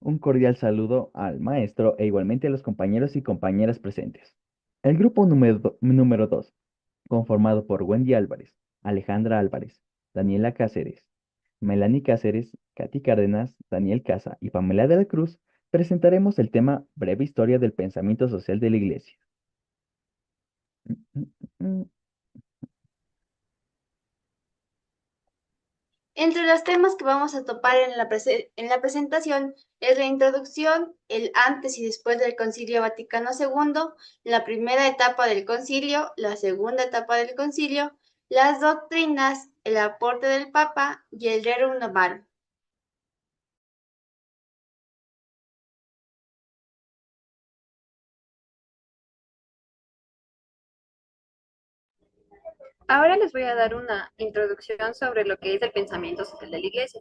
Un cordial saludo al maestro e igualmente a los compañeros y compañeras presentes. El grupo número 2, conformado por Wendy Álvarez, Alejandra Álvarez, Daniela Cáceres, Melanie Cáceres, Katy Cárdenas, Daniel Casa y Pamela de la Cruz, presentaremos el tema Breve Historia del Pensamiento Social de la Iglesia. Mm, mm, mm. Entre los temas que vamos a topar en la presentación es la introducción, el antes y después del Concilio Vaticano II, la primera etapa del concilio, la segunda etapa del concilio, las doctrinas, el aporte del Papa y el Rerum Novarum. Ahora les voy a dar una introducción sobre lo que es el pensamiento social de la Iglesia.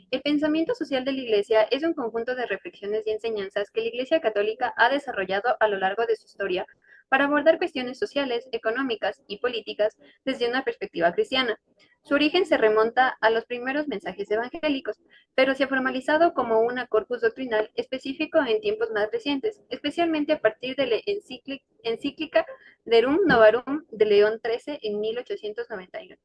El pensamiento social de la Iglesia es un conjunto de reflexiones y enseñanzas que la Iglesia Católica ha desarrollado a lo largo de su historia para abordar cuestiones sociales, económicas y políticas desde una perspectiva cristiana. Su origen se remonta a los primeros mensajes evangélicos, pero se ha formalizado como una corpus doctrinal específico en tiempos más recientes, especialmente a partir de la encíclica Rerum Novarum de León XIII en 1891.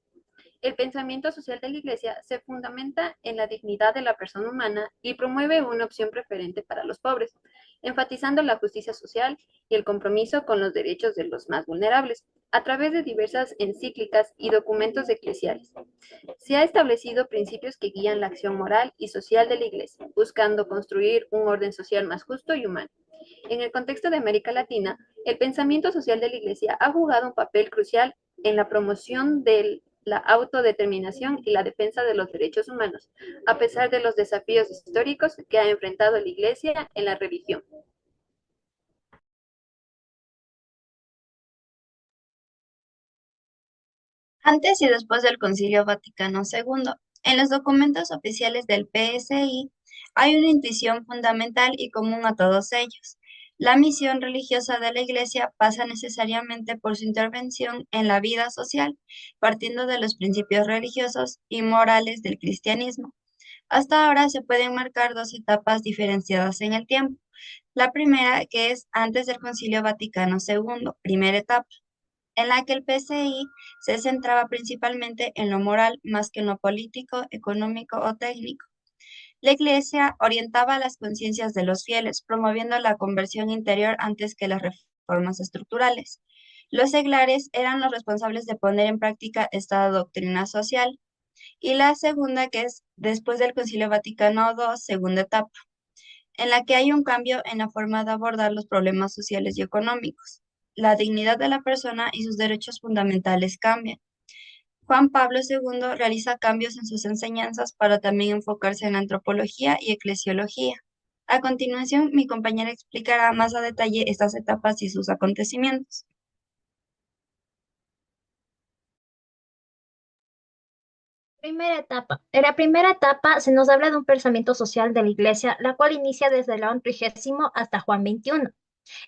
El pensamiento social de la Iglesia se fundamenta en la dignidad de la persona humana y promueve una opción preferente para los pobres, enfatizando la justicia social y el compromiso con los derechos de los más vulnerables, a través de diversas encíclicas y documentos eclesiales. Se ha establecido principios que guían la acción moral y social de la Iglesia, buscando construir un orden social más justo y humano. En el contexto de América Latina, el pensamiento social de la Iglesia ha jugado un papel crucial en la promoción de la autodeterminación y la defensa de los derechos humanos, a pesar de los desafíos históricos que ha enfrentado la Iglesia en la religión. Antes y después del Concilio Vaticano II, en los documentos oficiales del PSI hay una intuición fundamental y común a todos ellos. La misión religiosa de la Iglesia pasa necesariamente por su intervención en la vida social, partiendo de los principios religiosos y morales del cristianismo. Hasta ahora se pueden marcar dos etapas diferenciadas en el tiempo. La primera, que es antes del Concilio Vaticano II, primera etapa en la que el PCI se centraba principalmente en lo moral más que en lo político, económico o técnico. La Iglesia orientaba las conciencias de los fieles, promoviendo la conversión interior antes que las reformas estructurales. Los seglares eran los responsables de poner en práctica esta doctrina social. Y la segunda, que es después del Concilio Vaticano II, segunda etapa, en la que hay un cambio en la forma de abordar los problemas sociales y económicos. La dignidad de la persona y sus derechos fundamentales cambian. Juan Pablo II realiza cambios en sus enseñanzas para también enfocarse en antropología y eclesiología. A continuación, mi compañera explicará más a detalle estas etapas y sus acontecimientos. Primera etapa. En la primera etapa se nos habla de un pensamiento social de la Iglesia, la cual inicia desde León XXI hasta Juan XXI.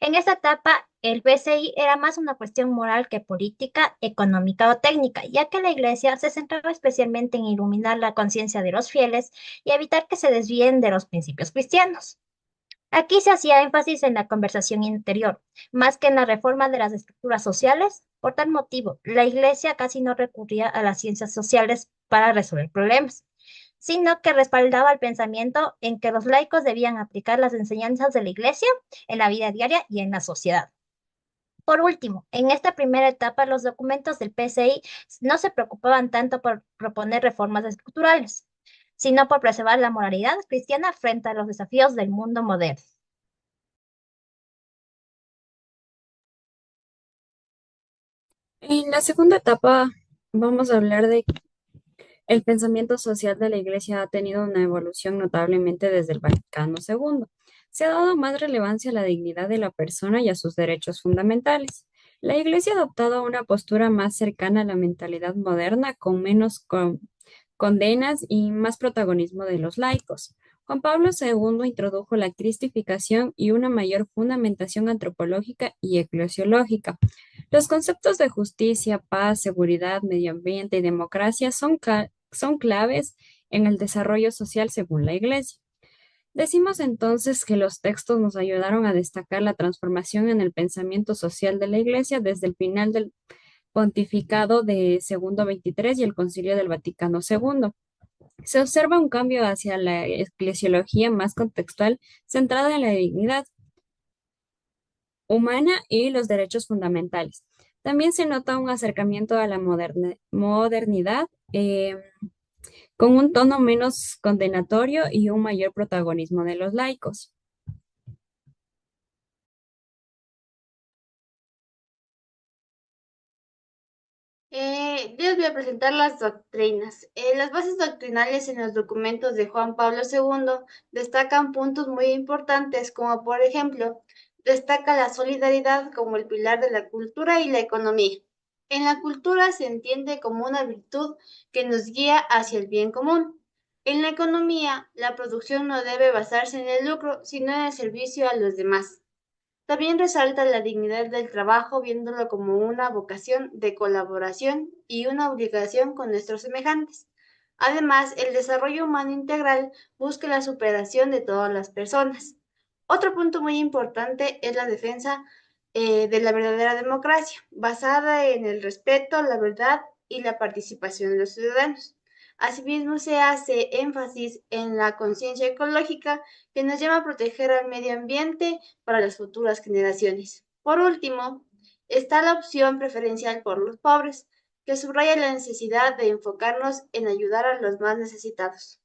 En esta etapa, el BCI era más una cuestión moral que política, económica o técnica, ya que la Iglesia se centraba especialmente en iluminar la conciencia de los fieles y evitar que se desvíen de los principios cristianos. Aquí se hacía énfasis en la conversación interior, más que en la reforma de las estructuras sociales. Por tal motivo, la Iglesia casi no recurría a las ciencias sociales para resolver problemas, sino que respaldaba el pensamiento en que los laicos debían aplicar las enseñanzas de la Iglesia en la vida diaria y en la sociedad. Por último, en esta primera etapa, los documentos del PCI no se preocupaban tanto por proponer reformas estructurales, sino por preservar la moralidad cristiana frente a los desafíos del mundo moderno. En la segunda etapa vamos a hablar de que el pensamiento social de la Iglesia ha tenido una evolución notablemente desde el Vaticano II. Se ha dado más relevancia a la dignidad de la persona y a sus derechos fundamentales. La Iglesia ha adoptado una postura más cercana a la mentalidad moderna, con menos condenas y más protagonismo de los laicos. Juan Pablo II introdujo la cristificación y una mayor fundamentación antropológica y eclesiológica. Los conceptos de justicia, paz, seguridad, medio ambiente y democracia son claves en el desarrollo social según la Iglesia. Decimos entonces que los textos nos ayudaron a destacar la transformación en el pensamiento social de la Iglesia desde el final del pontificado de Segundo XXIII y el Concilio del Vaticano II. Se observa un cambio hacia la eclesiología más contextual, centrada en la dignidad humana y los derechos fundamentales. También se nota un acercamiento a la modernidad, con un tono menos condenatorio y un mayor protagonismo de los laicos. Yo les voy a presentar las doctrinas. Las bases doctrinales en los documentos de Juan Pablo II destacan puntos muy importantes, como por ejemplo, destaca la solidaridad como el pilar de la cultura y la economía. En la cultura se entiende como una virtud que nos guía hacia el bien común. En la economía, la producción no debe basarse en el lucro, sino en el servicio a los demás. También resalta la dignidad del trabajo, viéndolo como una vocación de colaboración y una obligación con nuestros semejantes. Además, el desarrollo humano integral busca la superación de todas las personas. Otro punto muy importante es la defensa de la verdadera democracia, basada en el respeto, la verdad y la participación de los ciudadanos. Asimismo, se hace énfasis en la conciencia ecológica que nos llama a proteger al medio ambiente para las futuras generaciones. Por último, está la opción preferencial por los pobres, que subraya la necesidad de enfocarnos en ayudar a los más necesitados.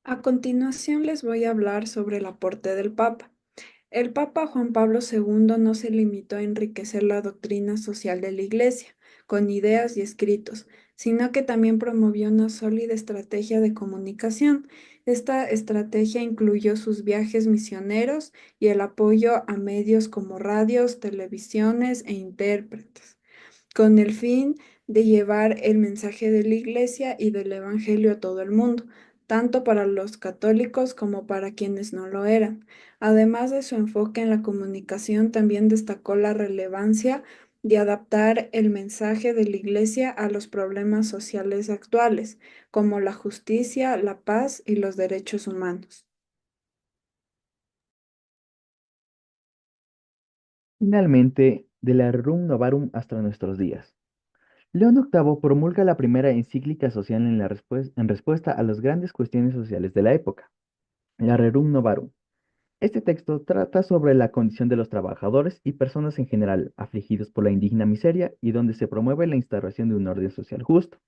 A continuación les voy a hablar sobre el aporte del Papa. El Papa Juan Pablo II no se limitó a enriquecer la doctrina social de la Iglesia con ideas y escritos, sino que también promovió una sólida estrategia de comunicación. Esta estrategia incluyó sus viajes misioneros y el apoyo a medios como radios, televisiones e intérpretes con el fin de llevar el mensaje de la Iglesia y del Evangelio a todo el mundo, tanto para los católicos como para quienes no lo eran. Además de su enfoque en la comunicación, también destacó la relevancia de adaptar el mensaje de la Iglesia a los problemas sociales actuales, como la justicia, la paz y los derechos humanos. Finalmente, de la Rerum Novarum hasta nuestros días. León VIII promulga la primera encíclica social en respuesta a las grandes cuestiones sociales de la época, la Rerum Novarum. Este texto trata sobre la condición de los trabajadores y personas en general afligidos por la indigna miseria y donde se promueve la instauración de un orden social justo,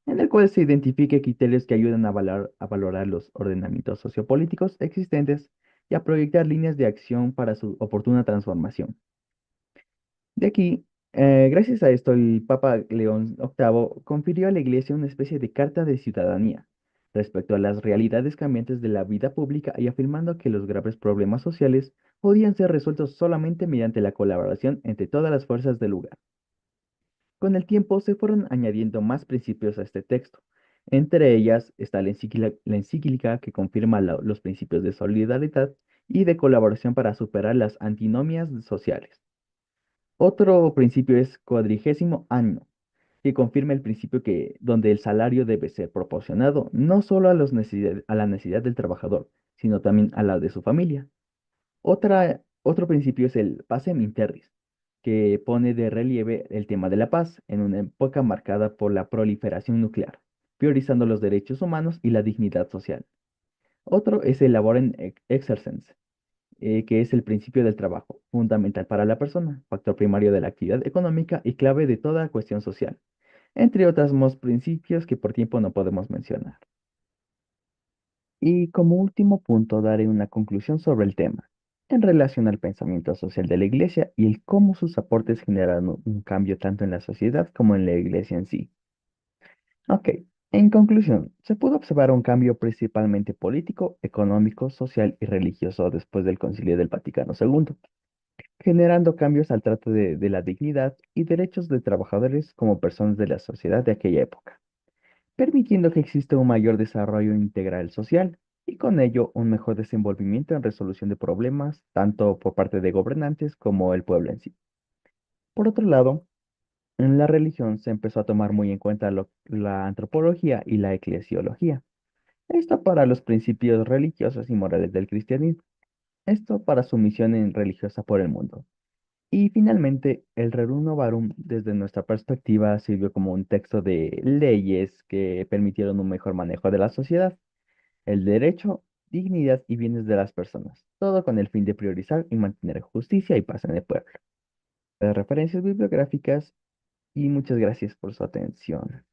en el cual se identifique criterios que ayuden a valorar los ordenamientos sociopolíticos existentes y a proyectar líneas de acción para su oportuna transformación. De aquí, gracias a esto, el Papa León VIII confirió a la Iglesia una especie de carta de ciudadanía respecto a las realidades cambiantes de la vida pública y afirmando que los graves problemas sociales podían ser resueltos solamente mediante la colaboración entre todas las fuerzas del lugar. Con el tiempo se fueron añadiendo más principios a este texto. Entre ellas está la encíclica que confirma los principios de solidaridad y de colaboración para superar las antinomias sociales. Otro principio es cuadrigésimo año, que confirma el principio que donde el salario debe ser proporcionado no solo a la necesidad del trabajador, sino también a la de su familia. Otro principio es el pacem in terris, que pone de relieve el tema de la paz en una época marcada por la proliferación nuclear, priorizando los derechos humanos y la dignidad social. Otro es el laborem exercens, que es el principio del trabajo, fundamental para la persona, factor primario de la actividad económica y clave de toda cuestión social, entre otros más principios que por tiempo no podemos mencionar. Y como último punto daré una conclusión sobre el tema, en relación al pensamiento social de la Iglesia y el cómo sus aportes generaron un cambio tanto en la sociedad como en la Iglesia en sí. Ok, en conclusión, se pudo observar un cambio principalmente político, económico, social y religioso después del Concilio del Vaticano II, generando cambios al trato de la dignidad y derechos de trabajadores como personas de la sociedad de aquella época, permitiendo que exista un mayor desarrollo integral social y con ello un mejor desenvolvimiento en resolución de problemas, tanto por parte de gobernantes como el pueblo en sí. Por otro lado, En la religión se empezó a tomar muy en cuenta la antropología y la eclesiología. Esto para los principios religiosos y morales del cristianismo. Esto para su misión religiosa por el mundo. Y finalmente, el Rerum Novarum, desde nuestra perspectiva, sirvió como un texto de leyes que permitieron un mejor manejo de la sociedad, el derecho, dignidad y bienes de las personas, todo con el fin de priorizar y mantener justicia y paz en el pueblo. Referencias bibliográficas y muchas gracias por su atención.